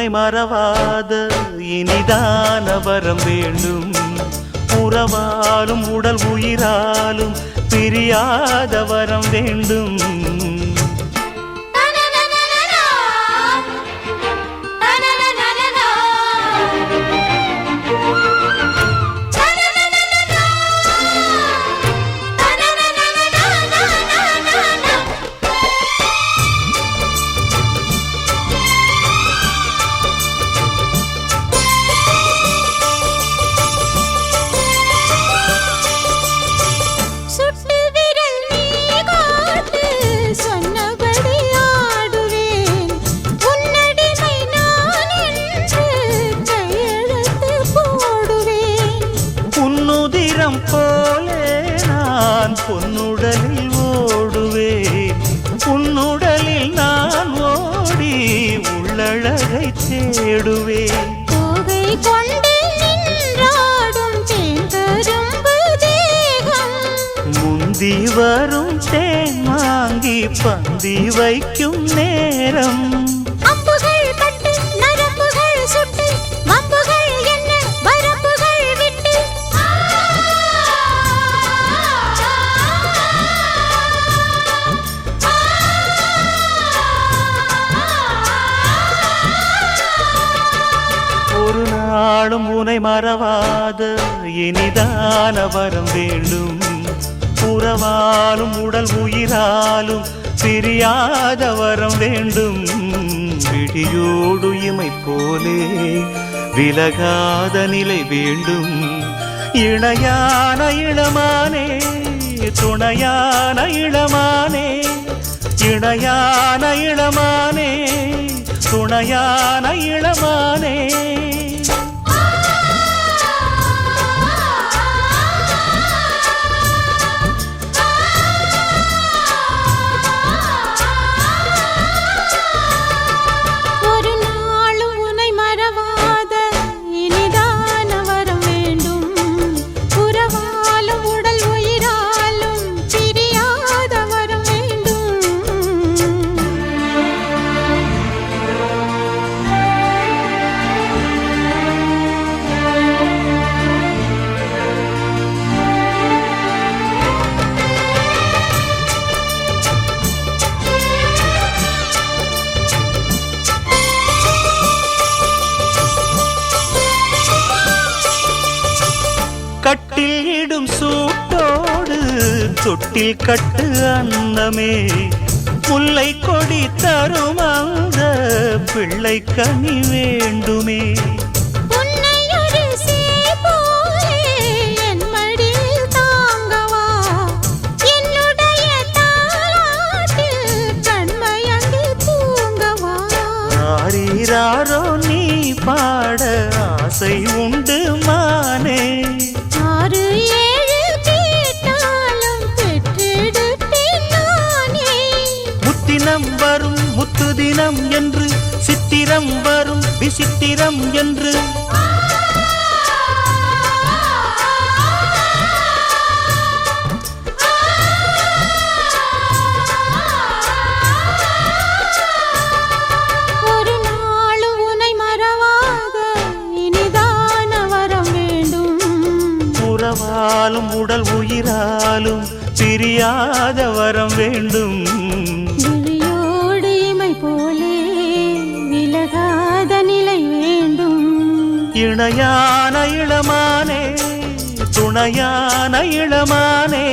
உனை மறவாத இனிதான வரம் வேண்டும். உறவாலும் உடல் உயிராலும் பிரியாத வரம் வேண்டும். போலே நான் பொன்னுடலில் ஓடுவேன். உன்னுடலில் நான் ஓடி உள்ளழகை தேடுவேன். போகை கொண்டு நின்றாடும் தேங்கரும்பு தேகம், முந்தி வரும் தேன் வாங்கி பந்தி வைக்கும் நேரம். ஒரு நாளும் உனை மறவாத இனிதான வரம் வேண்டும். உறவாலும் உடல் உயிராலும் பிரியாத வரம் வேண்டும். விழியோடு இமை போலே விலகாத நிலை வேண்டும். இணையான இளமானே துணையான இளமானே, இணையான இளமானே துணையான இளமானே. ஒரு நாளும் உனை மறவாத இனிதான வரம் வேண்டும். உறவாலும் உடல் உயிராலும் பிரியாத வரம் வேண்டும். கட்டில் இடும் சூட்டோடு தொட்டில் கட்டு அன்னமே, முல்லை கொடி தரும் அந்த பிள்ளை கனி வேண்டுமே. உன்னையொரு சேய் போலே என் மடியில் தாங்கவா, என்னுடைய தாலாட்டில் கண்மயங்கி தூங்கவா. ஆரீராரோ நீ பாட ஆசை உண்டு மானே. 6 7 கேட்டாலும் பெற்றெடுப்பேன் நானே. முத்தினம் வரும் முத்து தினம் என்று, சித்திரம் வரும் விசித்திரம் என்று. ஒரு நாளும் உனை மறவாத இனிதான வரம் வேண்டும். உறவாலும் உடல் உயிராலும் பிரியாத வரம் வேண்டும். விழியோடு இமை போலே விலகாத நிலை வேண்டும். இணையான இளமானே துணையான இளமானே.